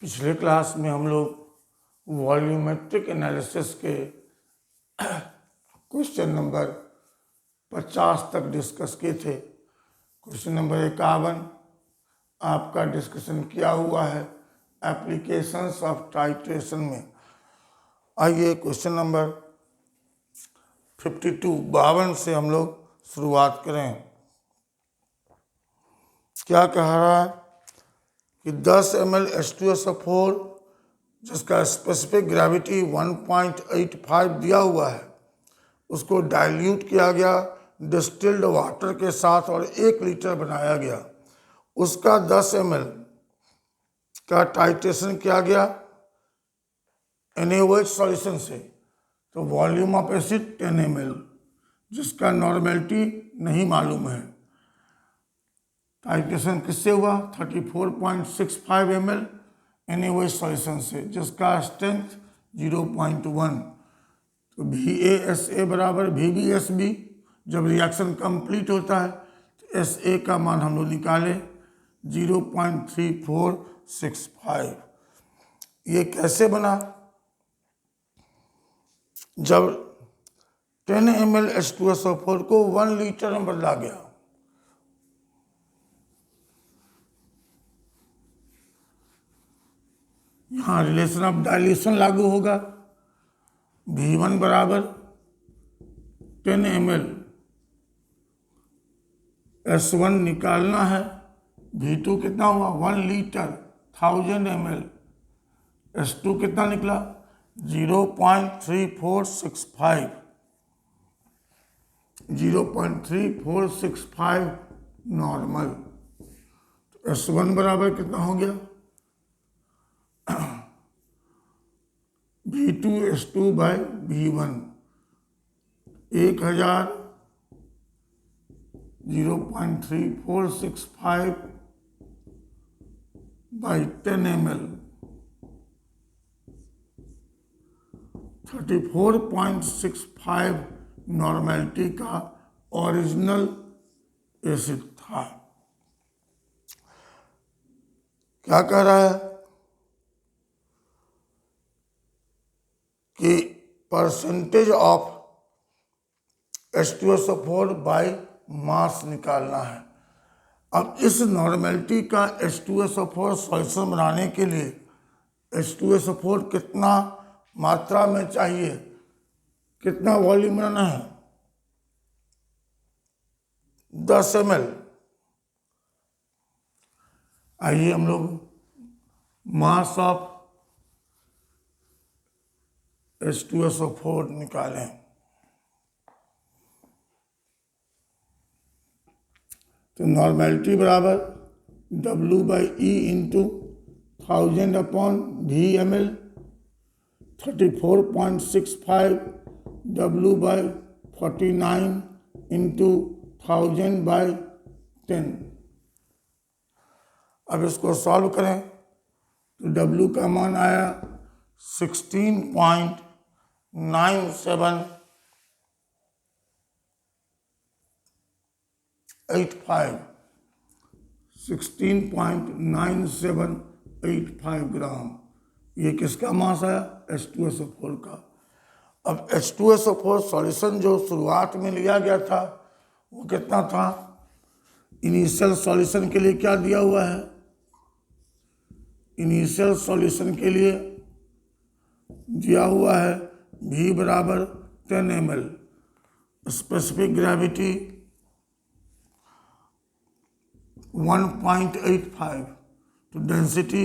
पिछले क्लास में हम लोग वॉल्यूमेट्रिक एनालिसिस के क्वेश्चन नंबर 50 तक डिस्कस किए थे। क्वेश्चन नंबर 51 आपका डिस्कशन किया हुआ है एप्लीकेशंस ऑफ टाइट्रेशन में। आइए क्वेश्चन नंबर 52 से हम लोग शुरुआत करें। क्या कह रहा है कि 10 ml H2SO4 जिसका स्पेसिफिक ग्रेविटी 1.85 दिया हुआ है, उसको डाइल्यूट किया गया डिस्टिल्ड वाटर के साथ और 1 लीटर बनाया गया। उसका 10 ml का टाइट्रेशन किया गया NaOH सॉल्यूशन से। तो वॉल्यूम ऑफ एसिड 10 ml जिसका नॉर्मेलिटी नहीं मालूम है। टाइट्रेशन किससे हुआ? 34.65 ml NaOH सॉल्यूशन से जिसका स्ट्रेंथ 0.1। तो VASA बराबर VBSB। जब रिएक्शन कंप्लीट होता है तो SA का मान हम लोग निकाले 0.3465। ये कैसे बना? जब 10 ml H2SO4 को 1 लीटर में बदला गया। यहाँ रिलेशन ऑफ डाइल्यूशन लागू होगा। V1 बराबर 10 ml S1 निकालना है। V2 कितना हुआ? 1 लीटर 1000 ml। S2 कितना निकला? 0.3465। 0.3465 नॉर्मल। तो S1 बराबर कितना हो गया? V2S2 by V1 1000 0.3465 by 10 ml 34.65 normality का ओरिजिनल एसिड था। क्या कह रहा है कि percentage of H2SO4 by mass निकालना है। अब इस नॉर्मेलिटी का H2SO4 सॉल्यूशन बनाने के लिए H2SO4 कितना मात्रा में चाहिए, कितना वॉल्यूम बनाना है? 10 ml। आइए हम लोग मास ऑफ H2SO4 निकालें। तो नॉर्मेलिटी बराबर W/E into 1000/V ml 34.65 W/49 into 1000/10। अब इसको सॉल्व करें तो W का मान आया 16.9785 ग्राम। ये किसका मास आया? H2SO4 का। अब H2SO4 सॉल्यूशन जो शुरुआत में लिया गया था वो कितना था? इनिशियल सॉल्यूशन के लिए क्या दिया हुआ है? इनिशियल सॉल्यूशन के लिए दिया हुआ है V बराबर 10 ml, स्पेसिफिक ग्रेविटी 1.85, तो डेंसिटी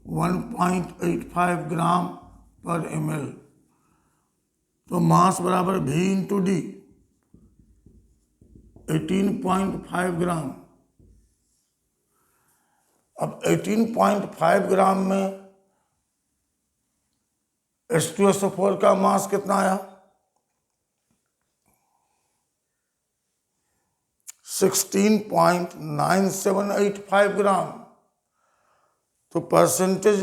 1.85 ग्राम पर ml। तो मास बराबर V इंटू D 18.5 ग्राम। अब 18.5 ग्राम में H2SO4 का मास कितना आया? 16.9785 ग्राम। तो परसेंटेज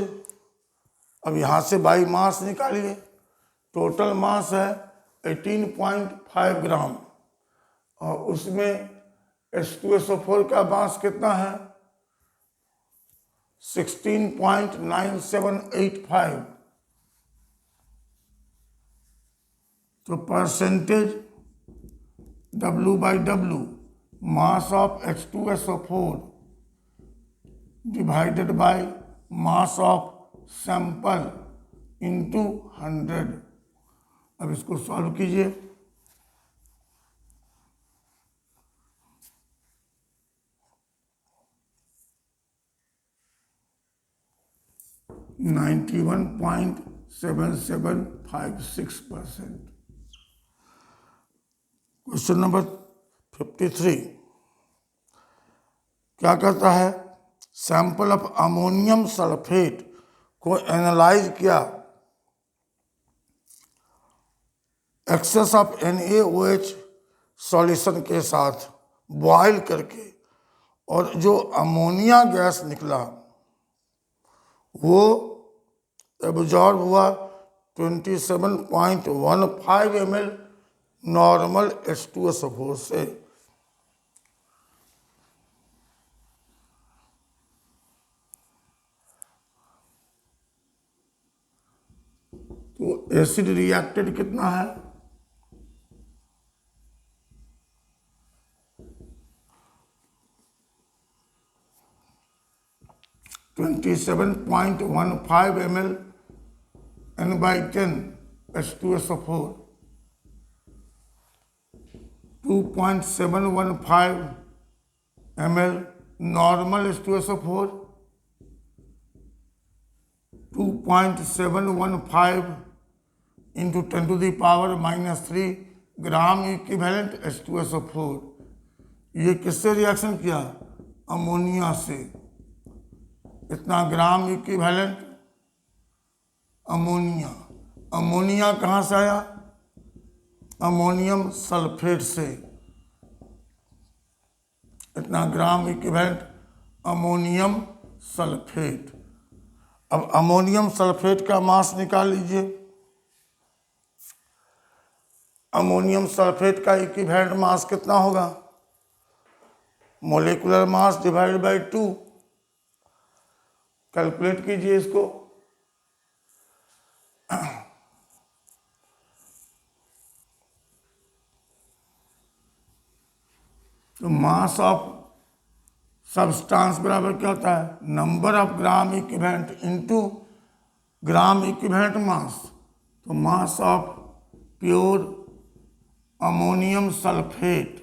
अब यहाँ से बाई मास निकालिए। टोटल मास है 18.5 ग्राम और उसमें H2SO4 का मास कितना है? 16.9785। तो percentage W/W mass of H2SO4 divided by mass of sample into 100। अब इसको सॉल्व कीजिए। %91.7756। क्वेश्चन नंबर 53 क्या कहता है? सैंपल ऑफ अमोनियम सल्फेट को एनालाइज किया एक्सेस ऑफ NaOH सॉल्यूशन के साथ बॉयल करके, और जो अमोनिया गैस निकला वो एब्जॉर्ब हुआ 27.15 ml नॉर्मल H2SO4 से। तो एसिड रिएक्टेड कितना है? 27.15 ml N/10 H2SO4, 2.715 ml normal H2SO4, 2.715 into 10⁻³ gram equivalent H2SO4। ये किससे रिएक्शन किया? अमोनिया से। इतना ग्राम इक्विवेलेंट अमोनिया। अमोनिया कहाँ से आया? अमोनियम सल्फेट से। इतना ग्राम इक्विवेलेंट अमोनियम सल्फेट। अब अमोनियम सल्फेट का मास निकाल लीजिए। अमोनियम सल्फेट का इक्विवेलेंट मास कितना होगा? Molecular mass divided by 2। Calculate कीजिए इसको। तो मास ऑफ सब्सटेंस बराबर क्या होता है? Number of gram equivalent into gram equivalent mass. तो mass of pure ammonium sulphate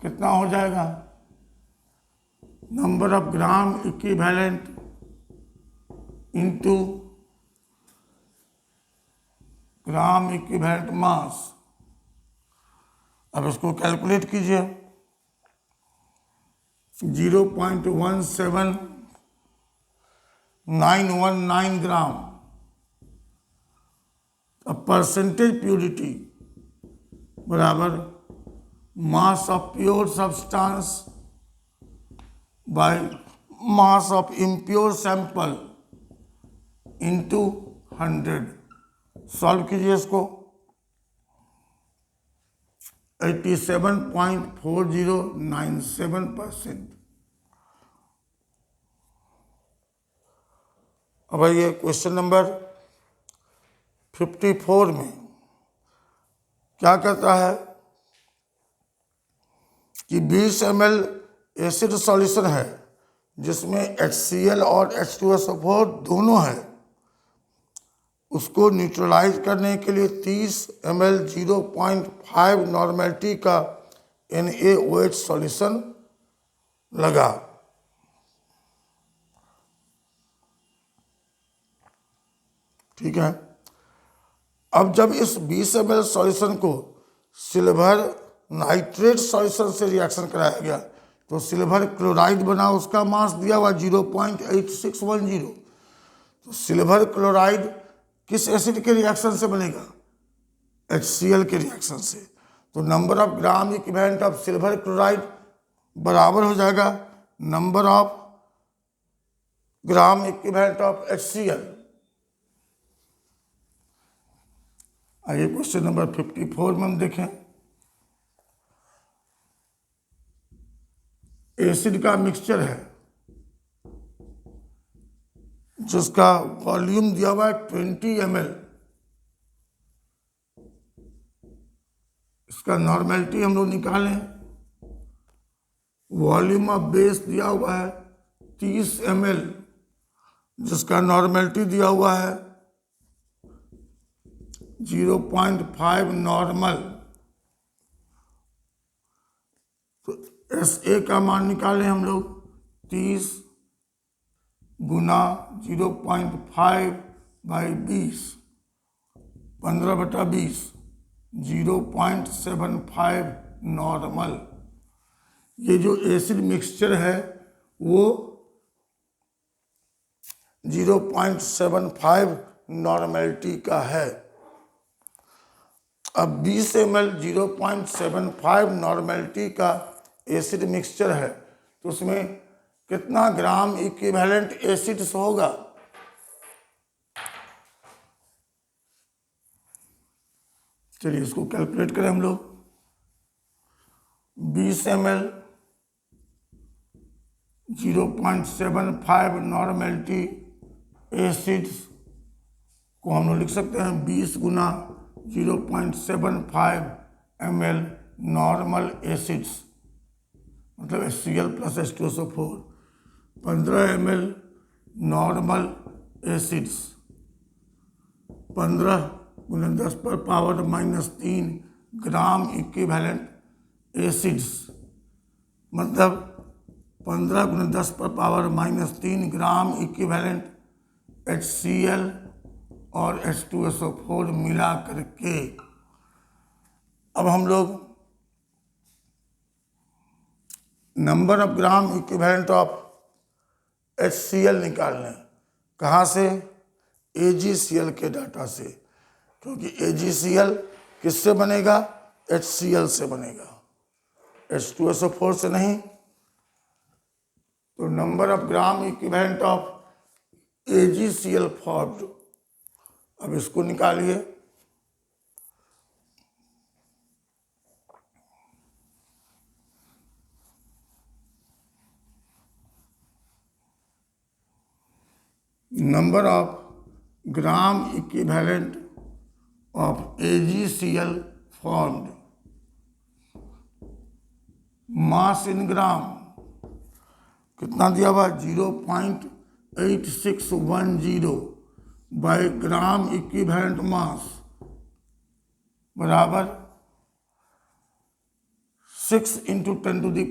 कितना हो जाएगा? Number of gram equivalent into gram equivalent mass. अब इसको कैलकुलेट कीजिए। 0.17919 ग्राम। अब परसेंटेज प्योरिटी बराबर मास of pure substance by mass of impure sample into 100। Solve कीजिए इसको। 87.4097%। अब आइए क्वेश्चन नंबर 54 में क्या कहता है कि 20 ml एसिड सॉल्यूशन है जिसमें HCl और H2SO4 दोनों है। उसको न्यूट्रलाइज करने के लिए 30 ml 0.5 नॉर्मेलिटी का NaOH सॉल्यूशन लगा। ठीक है। अब जब इस 20 ml सॉल्यूशन को सिल्वर नाइट्रेट सॉल्यूशन से रिएक्शन कराया गया तो सिल्वर क्लोराइड बना, उसका मास दिया हुआ 0.8610। तो सिल्वर क्लोराइड किस एसिड के रिएक्शन से बनेगा? HCl के रिएक्शन से। तो number of gram equivalent of silver chloride बराबर हो जाएगा number of gram equivalent of HCl। आइए क्वेश्चन नंबर 54 में हम देखें। एसिड का मिक्सचर है जिसका वॉल्यूम दिया हुआ है 20 ml। इसका नॉर्मेलिटी हम लोग निकालें। वॉल्यूम ऑफ बेस दिया हुआ है 30 ml, जिसका नॉर्मेलिटी दिया हुआ है 0.5 नॉर्मल। तो SA का मान निकालें हम लोग। 30 गुना 0.5 बाई 20, 15/20, 0.75 नॉर्मल। ये जो एसिड मिक्सचर है वो 0.75 नॉर्मेलिटी का है। अब 20 ml 0.75 नॉर्मेलिटी का एसिड मिक्सचर है, तो उसमें कितना ग्राम इक्विवेलेंट एसिड्स होगा? चलिए इसको कैलकुलेट करें हम लोग। 20 ml 0.75 नॉर्मेलिटी एसिड्स को हम लोग लिख सकते हैं 20 गुना 0.75 ml नॉर्मल एसिड्स, मतलब HCl plus H2SO4। 15 ml normal acids 15 गुना 10⁻³ ग्राम इक्विवेलेंट एसिड्स, मतलब 15 गुना 10⁻³ ग्राम इक्विवेलेंट HCl और H2SO4 मिला करके। अब हम लोग number of gram equivalent of HCl निकाल लें। कहाँ से? AgCl के डाटा से, क्योंकि AgCl किससे बनेगा? HCl से बनेगा, H2SO4 से नहीं। तो number of gram equivalent of AgCl formed, अब इसको निकालिए। Number of gram equivalent of AgCl formed, mass in gram कितना दिया हुआ? 0.8610 बाई ग्राम इक्विवेलेंट मास बराबर 6 × 10⁻³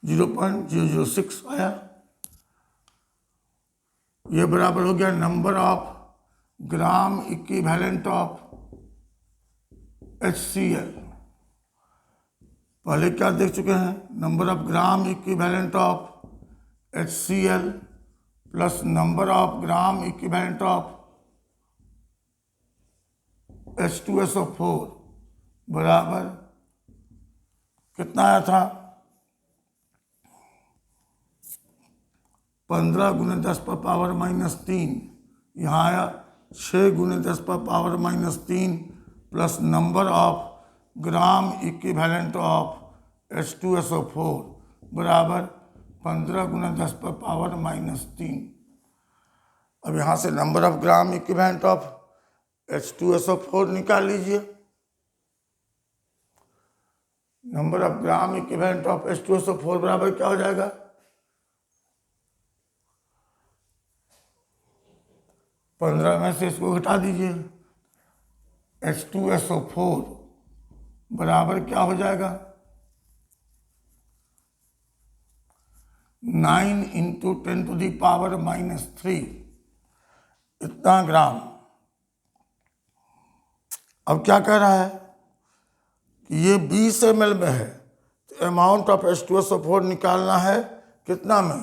0.006 आया। ये बराबर हो गया number of gram equivalent of HCl। पहले क्या देख चुके हैं? Number of gram equivalent of HCl plus number of gram equivalent of H2SO4 बराबर कितना आया था? 15 गुना 10⁻³ यहाँ आया 6 गुना 10⁻³ plus number of gram equivalent of H2SO4 बराबर 15 गुना 10⁻³ अब यहाँ से number of gram equivalent of H2SO4 निकाल लीजिए। Number of gram equivalent of H2SO4 बराबर क्या हो जाएगा? 15 में से इसको घटा दीजिए। H2SO4 बराबर क्या हो जाएगा? 9 × 10⁻³ इतना ग्राम। अब क्या कह रहा है कि ये 20 ml में है, तो अमाउंट ऑफ H2SO4 निकालना है कितना में?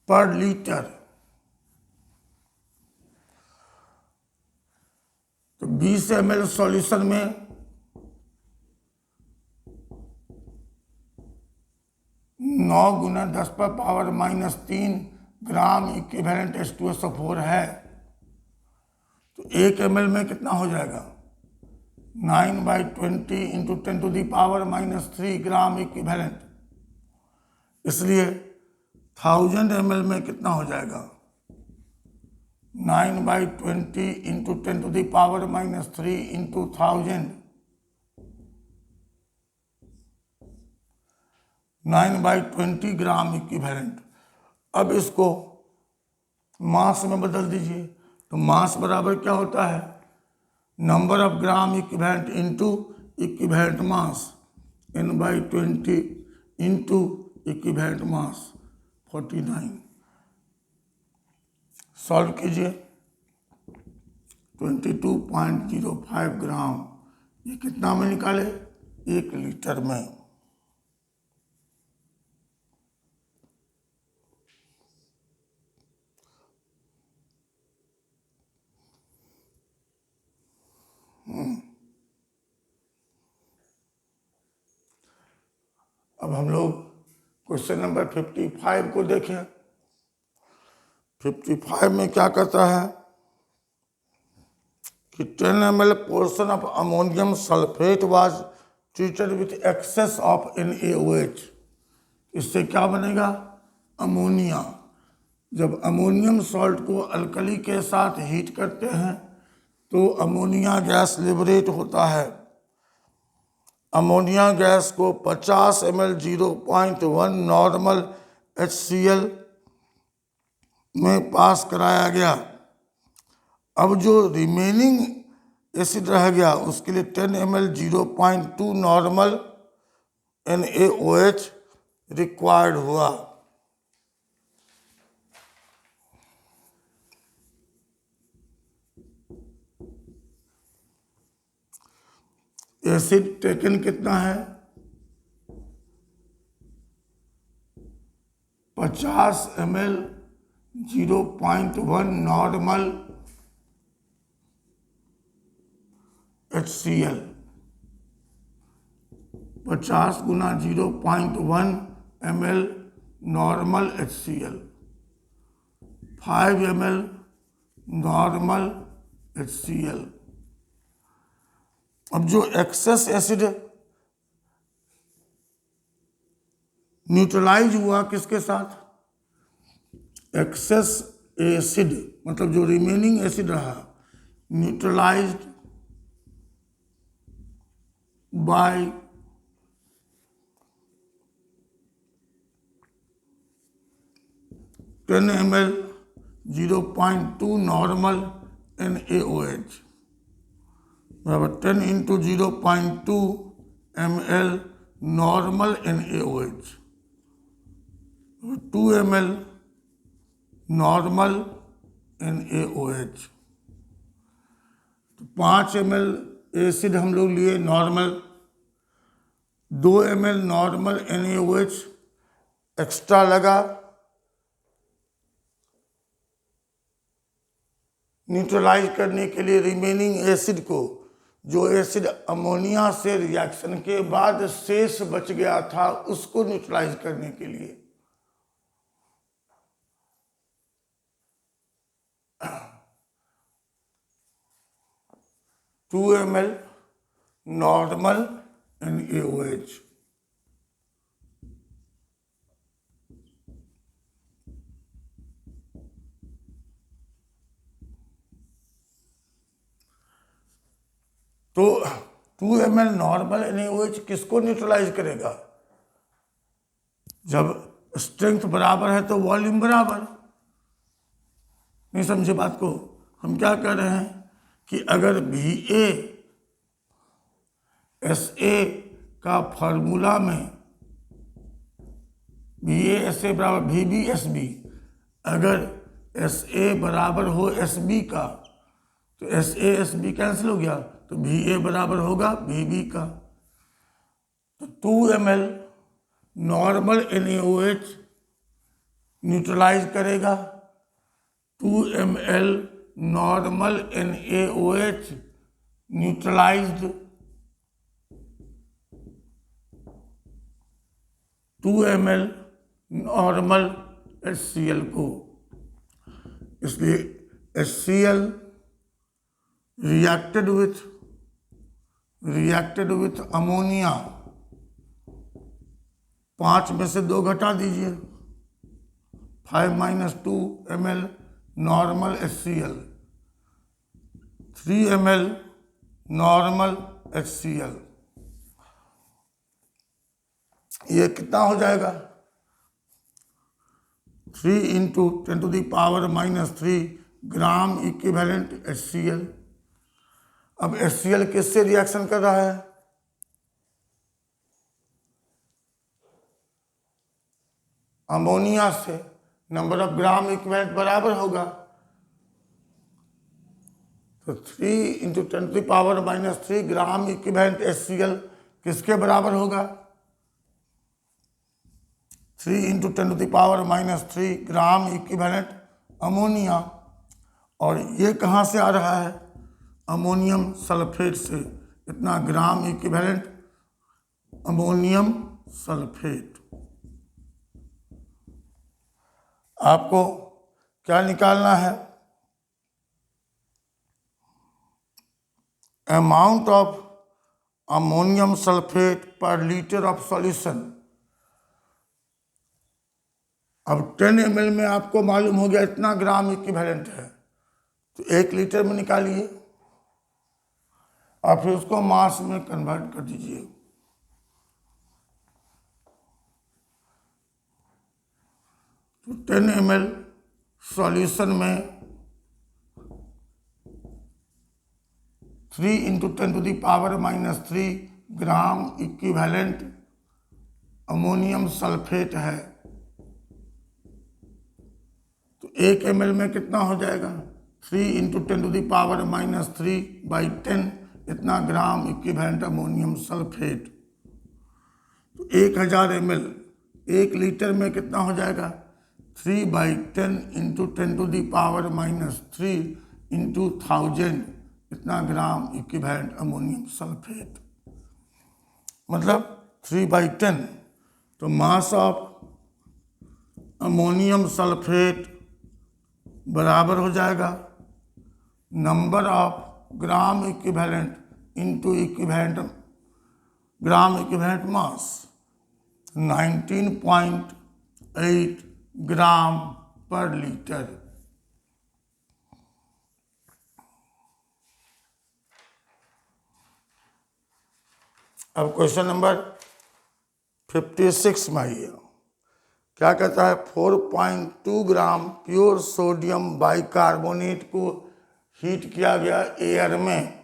पर लीटर। तो 20 ml सॉल्यूशन में 9 गुना 10⁻³ ग्राम इक्विवेलेंट H2SO4 है, तो 1 ml में कितना हो जाएगा? 9/20 × 10⁻³ ग्राम इक्विवेलेंट। इसलिए 1000 ml में कितना हो जाएगा, 9/20 इंटू 10⁻³ इंटू 1000, 9/20 ग्राम इक्विवेलेंट। अब इसको मास में बदल दीजिए, तो मास बराबर क्या होता है, number of gram equivalent into equivalent mass, N/20 into equivalent mass 49। Solve कीजिए, 22.05 ग्राम, ये कितना में निकाले, 1 लीटर में। अब हम लोग क्वेश्चन नंबर 55 को देखें। 55 में क्या कहता है कि 10 ml portion of ammonium sulphate was treated with access of NaOH। इससे क्या बनेगा, अमोनिया। जब अमोनियम सॉल्ट को अल्कली के साथ हीट करते हैं तो अमोनिया गैस लिबरेट होता है। अमोनिया गैस को 50 ml 0.1 नॉर्मल HCl में पास कराया गया। अब जो रिमेनिंग एसिड रह गया उसके लिए 10 ml 0.2 नॉर्मल NaOH रिक्वायर्ड हुआ। एसिड टेकन कितना है, 50 ml 0.1 नॉर्मल HCl, 50 गुना 0.1 ml normal HCl, 5 ml normal HCl। अब जो एक्सेस एसिड न्यूट्रलाइज हुआ किसके साथ, एक्सेस एसिड मतलब जो रिमेनिंग एसिड रहा neutralised by 10 ml 0.2 normal NaOH बराबर 10 into 0.2 ml normal NaOH, 2 ml normal NaOH। तो 5 ml एसिड हम लोग लिए normal, 2 ml normal NaOH extra लगा न्यूट्रलाइज करने के लिए रिमेनिंग एसिड को। जो एसिड अमोनिया से रिएक्शन के बाद शेष बच गया था उसको न्यूट्रलाइज करने के लिए। टू ml नॉर्मल NaOH, तो 2 ml नॉर्मल NaOH किसको न्यूट्रलाइज करेगा, जब स्ट्रेंथ बराबर है तो वॉल्यूम बराबर। नहीं समझे बात को, हम क्या कर रहे हैं कि अगर VASA का फॉर्मूला में VASA बराबर VBSB, अगर SA बराबर हो SB का तो SASB कैंसिल हो गया, तो VA बराबर होगा VB का। तो 2 ml नॉर्मल NaOH न्यूट्रलाइज करेगा, 2 ml normal NaOH neutralised 2 ml normal HCl को। इसलिए HCl reacted with ammonia 5 में से 2 घटा दीजिए, 5 - 2 ml normal HCl, 3 ml normal HCl। ये कितना हो जाएगा? 3 × 10⁻³ ग्राम इक्विवेलेंट HCl। अब HCl किससे रिएक्शन कर रहा है? अमोनिया से। नंबर ऑफ ग्राम इक्विवेलेंट बराबर होगा, तो 3 × 10⁻³ ग्राम इक्विवेलेंट HCl किसके बराबर होगा? 3 × 10⁻³ ग्राम इक्विवेलेंट अमोनिया। और ये कहाँ से आ रहा है? अमोनियम सल्फेट से। इतना ग्राम इक्विवेलेंट अमोनियम सल्फेट। आपको क्या निकालना है? अमाउंट ऑफ अमोनियम सल्फेट पर लीटर ऑफ सॉल्यूशन। अब 10 ml में आपको मालूम हो गया इतना ग्राम इक्विवेलेंट है, तो 1 लीटर में निकालिए और फिर उसको मास में कन्वर्ट कर दीजिए। तो 10 ml सॉल्यूशन में 3 × 10⁻³ ग्राम इक्विवेलेंट अमोनियम सल्फेट है। तो 1 ml में कितना हो जाएगा? 3 × 10⁻³ इतना ग्राम इक्विवेलेंट अमोनियम सल्फेट। तो 1000 ml 1 लीटर में कितना हो जाएगा? 3/10 × 10⁻³ × 1000 इतना ग्राम इक्विवेलेंट अमोनियम सल्फेट, मतलब 3/10। तो मास ऑफ अमोनियम सल्फेट बराबर हो जाएगा number of gram equivalent into equivalent gram equivalent मास, 19.8 ग्राम पर लीटर। अब क्वेश्चन नंबर 56 में आइए। क्या कहता है? 4.2 ग्राम प्योर सोडियम बाइकार्बोनेट को हीट किया गया एयर में,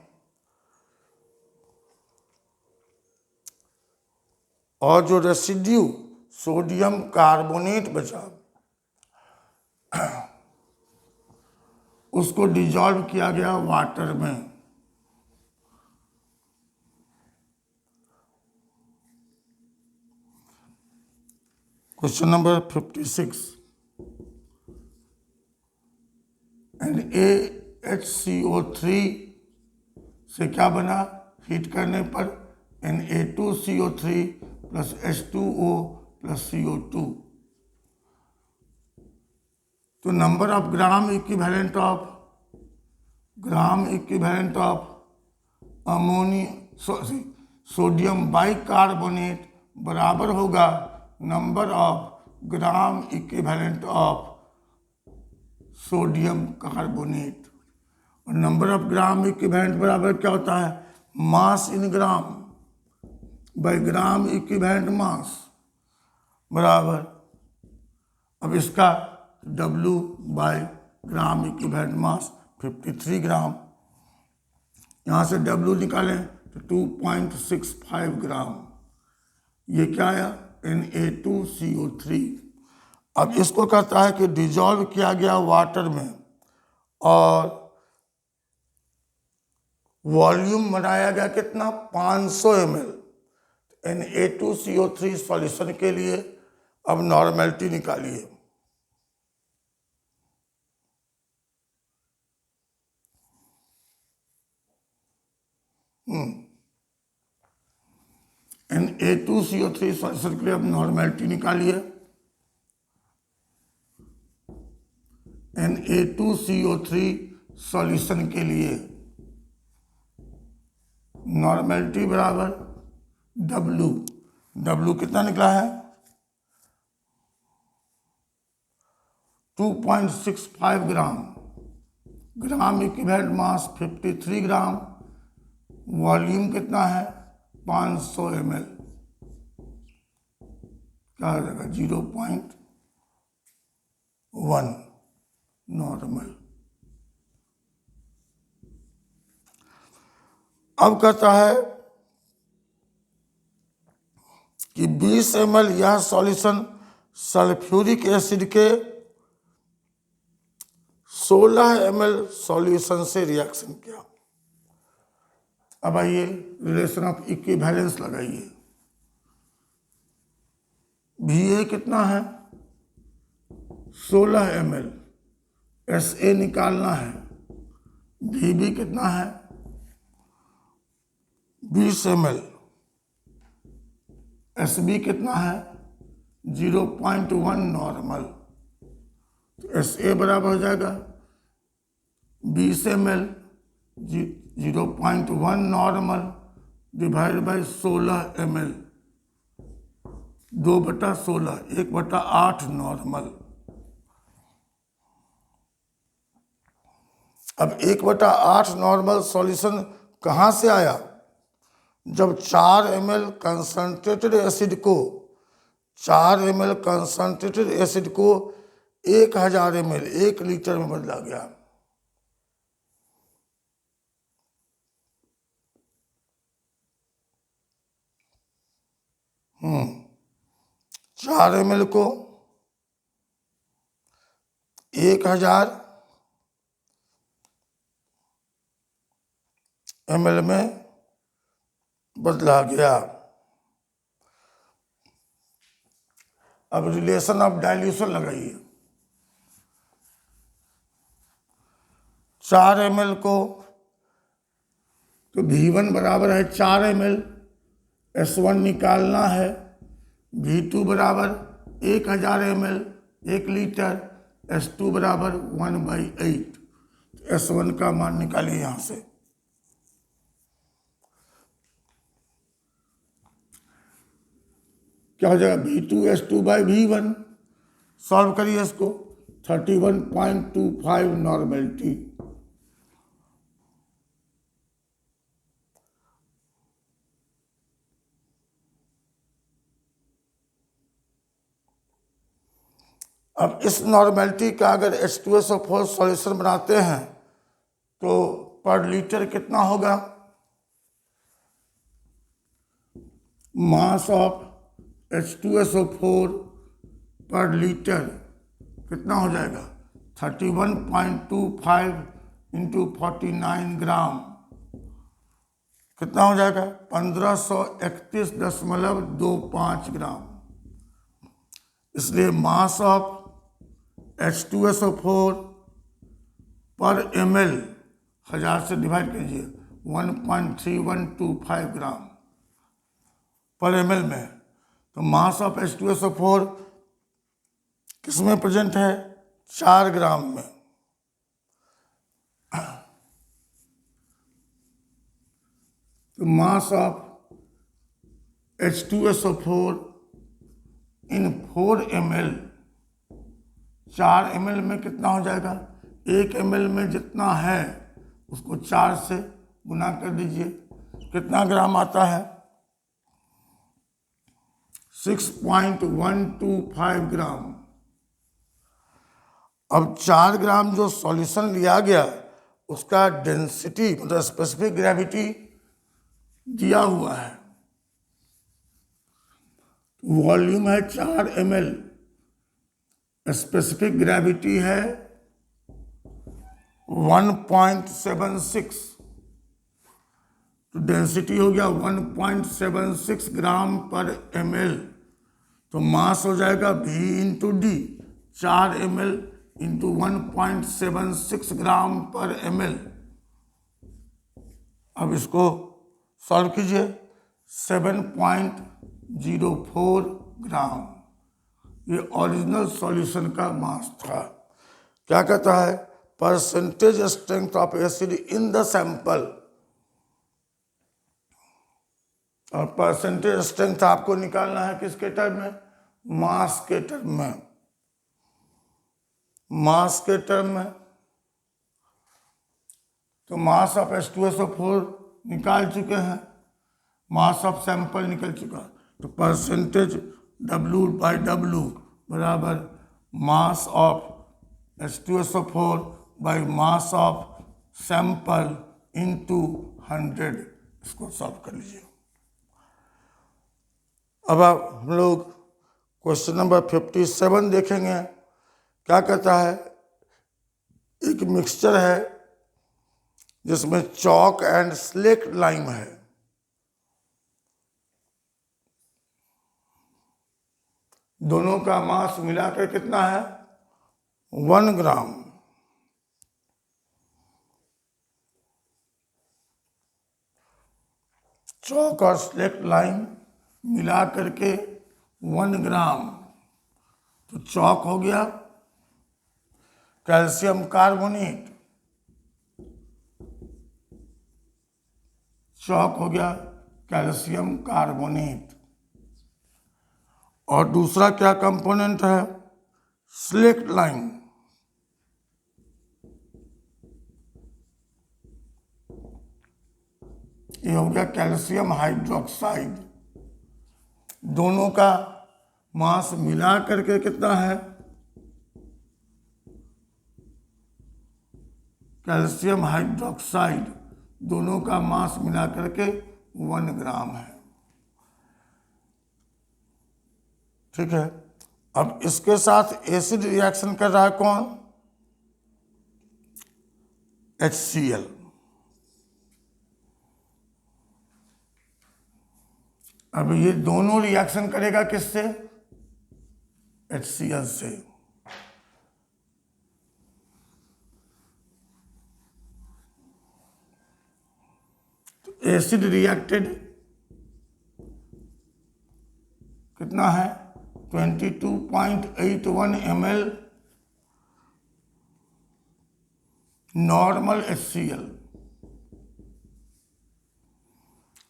और जो रेसिड्यू सोडियम कार्बोनेट बचा उसको डिजॉल्व किया गया वाटर में। Question number 56। NaHCO3 से क्या बना? हीट करने पर Na2CO3 + H2O + CO2। तो number of gram equivalent of sodium bicarbonate बराबर होगा number of gram equivalent of sodium carbonate. और नंबर ऑफ ग्राम इक्विवेलेंट बराबर क्या होता है? मास in gram bye gram equivalent मास बराबर। अब इसका W by gram equivalent mass 53 gram. यहाँ से W निकालें तो 2.65 ग्राम। ये क्या आया? Na2CO3। अब इसको कहता है कि डिजॉल्व किया गया वाटर में और वॉल्यूम बनाया गया कितना? 500 ml। Na2CO3 सॉल्यूशन के लिए अब नॉर्मेलिटी निकालिए। Na2CO3 सॉल्यूशन के लिए अब नॉर्मेलिटी निकालिए। Na2CO3 सॉल्यूशन के लिए नॉर्मेलिटी बराबर W कितना निकला है? 2.65 ग्राम, ग्राम इक्विवेलेंट मास 53 ग्राम, वॉल्यूम कितना है 500 ml, क्या हो जाएगा 0.1 नॉर्मल। अब कहता है कि 20 ml यह सॉल्यूशन सल्फ्यूरिक एसिड के 16 ml सॉल्यूशन से रिएक्शन किया। अब आइए रिलेशन ऑफ इक्विवेलेंस लगाइए। VA कितना है 16 ml, SA निकालना है, VB कितना है 20 ml, SB कितना है 0.1 नॉर्मल। तो SA बराबर हो जाएगा 20 ml 0.1 normal divide by 16 ml, 2/16, 1/8 normal. अब 1/8 नॉर्मल सॉल्यूशन कहाँ से आया? जब 4 ml कंसंट्रेटेड एसिड को 1000 ml 1 लीटर में बदला गया। चार ml को 1000 ml में बदला गया। अब रिलेशन ऑफ डाइल्यूशन लगाइए। 4 ml को तो V1 बराबर है 4 ml, S1 निकालना है, V2 बराबर 1000 ml 1 लीटर, S2 बराबर 1/8। S1 का मान निकालिए यहाँ से। क्या हो जाएगा V2S2/V1, सॉल्व करिए इसको, 31.25 नॉर्मेलिटी। अब इस नॉर्मेलिटी का अगर H2SO4 सॉल्यूशन बनाते हैं तो पर लीटर कितना होगा? मास ऑफ H2SO4 पर लीटर कितना हो जाएगा? 31.25 इंटू 49 ग्राम कितना हो जाएगा? 1531.25 ग्राम। इसलिए मास ऑफ H2SO4 पर ml 1000 से डिवाइड कीजिए 1.3125 ग्राम पर ml में। तो मास ऑफ H2SO4 किस में प्रेजेंट है? 4 ग्राम में। तो mass of H2SO4 in 4 ml, 4 ml में कितना हो जाएगा? 1 ml में जितना है उसको 4 से गुना कर दीजिए, कितना ग्राम आता है? 6.125 ग्राम। अब 4 ग्राम जो सॉल्यूशन लिया गया उसका डेंसिटी मतलब स्पेसिफिक ग्रेविटी दिया हुआ है। वॉल्यूम है 4 ml, स्पेसिफिक ग्रेविटी है 1.76, तो डेंसिटी हो गया 1.76 ग्राम पर ml। तो मास हो जाएगा V into D, 4 ml into 1.76 ग्राम पर ml। अब इसको सॉल्व कीजिए, 7.04 ग्राम ये ओरिजिनल सॉल्यूशन का मास था। क्या कहता है? Percentage strength of acid in the sample. और परसेंटेज स्ट्रेंथ आपको निकालना है किसके टर्म में? मास के टर्म में। मास के टर्म में, तो मास ऑफ H2SO4 निकाल चुके हैं, मास ऑफ सैंपल निकल चुका, तो परसेंटेज W/W बराबर mass of H2SO4 by mass of sample into 100। इसको सॉल्व कर लीजिए। अब हम लोग क्वेश्चन नंबर 57 देखेंगे। क्या कहता है, एक मिक्सचर है जिसमें चॉक एंड स्लेक्ट लाइम है। दोनों का मास मिलाकर कितना है, 1 ग्राम। चॉक और स्लेक्ट लाइम मिला करके 1 ग्राम, तो चॉक हो गया कैल्शियम कार्बोनेट, चॉक हो गया कैल्शियम कार्बोनेट, और दूसरा क्या कंपोनेंट है, स्लेक्ट लाइम, ये हो गया कैल्शियम हाइड्रोक्साइड। दोनों का मास मिला करके कितना है, कैल्शियम हाइड्रोक्साइड, दोनों का मास मिला करके 1 ग्राम है। ठीक है। अब इसके साथ एसिड रिएक्शन कर रहा है कौन, HCl। अब ये दोनों रिएक्शन करेगा किससे, HCl से। तो एसिड रिएक्टेड कितना है, 22.81 ml नॉर्मल HCl।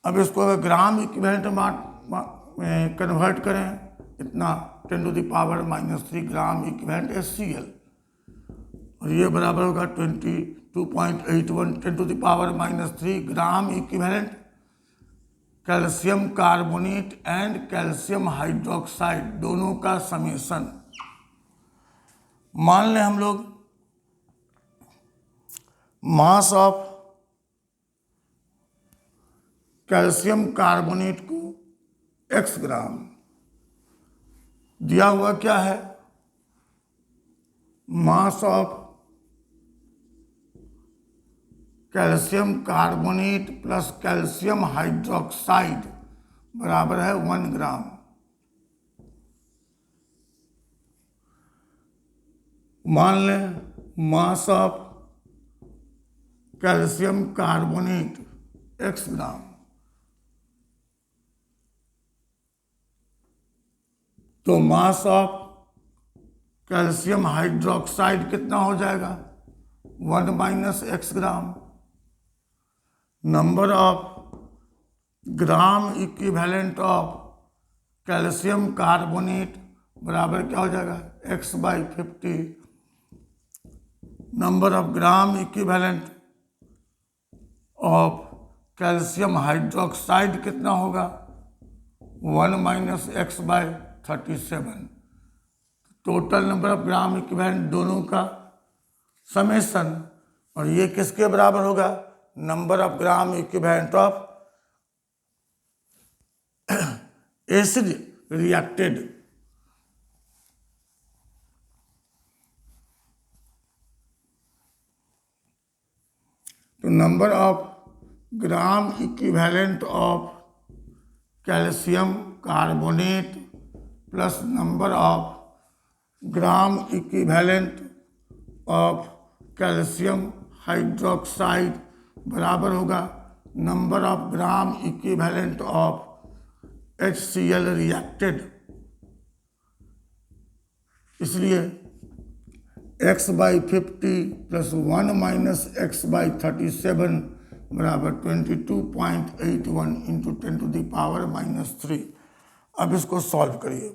अब इसको अगर ग्राम इक्विवेलेंट में कन्वर्ट करें, इतना 10⁻³ ग्राम इक्विवेलेंट HCl, और ये बराबर होगा 22.81 10⁻³ gram equivalent calcium carbonate and calcium hydroxide, दोनों का समेसन। मान लें हम लोग मास ऑफ कैल्शियम कार्बोनेट को x ग्राम दिया हुआ, क्या है, mass of calcium carbonate plus calcium hydroxide बराबर है 1 ग्राम। मान लें mass of calcium carbonate x ग्राम, तो मास ऑफ कैल्शियम हाइड्रोक्साइड कितना हो जाएगा, 1 - x gram. Number of gram equivalent of calcium carbonate बराबर क्या हो जाएगा, x/50। Number of gram equivalent of calcium hydroxide कितना होगा, 1 - x/37। Total number of gram equivalent दोनों का समेसन, और ये किसके बराबर होगा, number of gram equivalent of acid reacted. तो number of gram equivalent of calcium carbonate plus number of gram equivalent of calcium hydroxide बराबर होगा number of gram equivalent of HCl reacted. इसलिए x/50 प्लस 1 - x/37 बराबर 22.81 into 10⁻³ अब इसको solve करिए।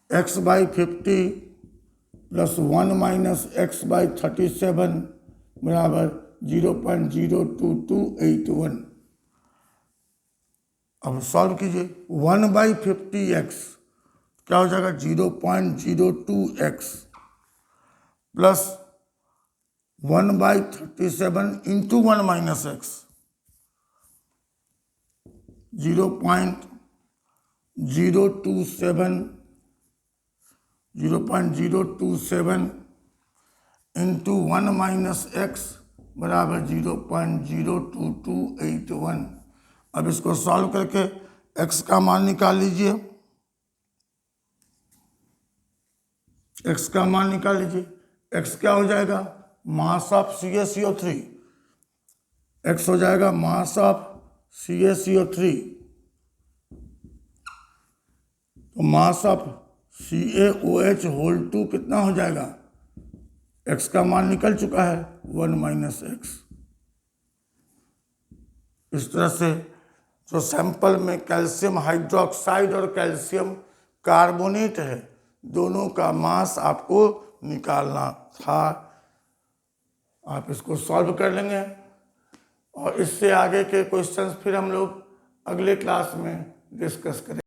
x/50 plus 1 minus x/37 बराबर 0.02281। अब solve कीजिए। 1/50x क्या हो जाएगा 0.02x plus 1/37 into 1 minus x 0.027 into 1 minus x बराबर 0.02281। अब इसको सॉल्व करके x का मान निकाल लीजिए। x का मान निकाल लीजिए। x क्या हो जाएगा मास ऑफ CaCO3। x हो जाएगा मास ऑफ CaCO3। तो मास ऑफ CaOH होल 2 कितना हो जाएगा। x का मान निकल चुका है 1 माइनस एक्स। इस तरह से जो सैंपल में कैल्शियम हाइड्रोक्साइड और कैल्शियम कार्बोनेट है दोनों का मास आपको निकालना था। आप इसको सॉल्व कर लेंगे और इससे आगे के क्वेश्चंस फिर हम लोग अगले क्लास में डिस्कस करेंगे।